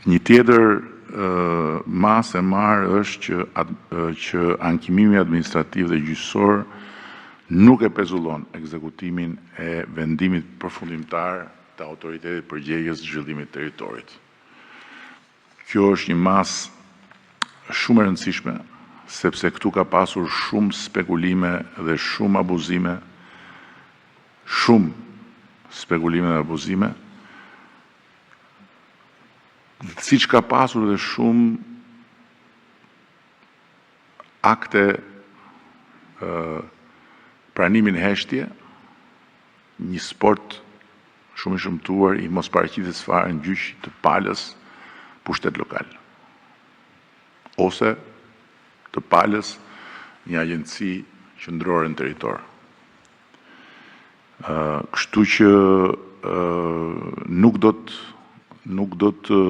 Një tjetër masë e marë është që ankimimi administrativ dhe gjyqësor nuk e pezullon ekzekutimin e vendimit përfundimtar të autoritetit përgjegjës zhvillimit territorit. Kjo është një masë shumë e rëndësishme, sepse këtu ka pasur shumë spekulime dhe shumë abuzime, siç ka pasur dhe shumë akte pranimin heshtje, një sport shumë i shëmtuar i mos paraqitjes fare në gjyq të palës pushtet lokal, ose të palës një agjenci qendrore në territor. Kështu që nuk do të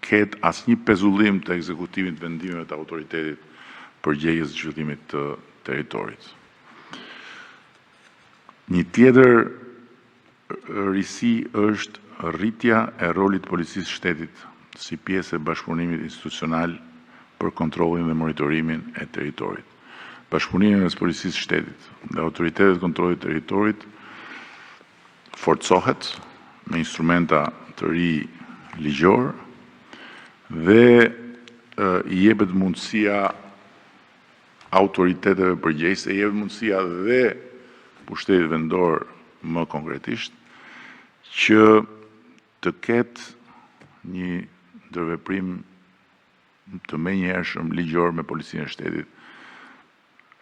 ketë asnjë pezullim të ekzekutimit vendimeve të autoritetit përgjegjës zhvillimit të territorit. Një tjetër risi është rritja e rolit të policisë shtetit si pjesë e bashkëpunimit institucional për kontrollin dhe monitorimin e territorit. Bashkëpunimi mes policisë shtetit dhe autoritetet kontrollit të territorit forcohet me instrumenta të ri ligjor dhe i jepet mundësia autoriteteve përgjegjëse, i jepet mundësia dhe pushtetit vendor më konkretisht që të ketë një ndërveprim të menjëhershëm ligjor me policinë e shtetit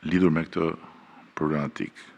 lidhur me këtë problematikë.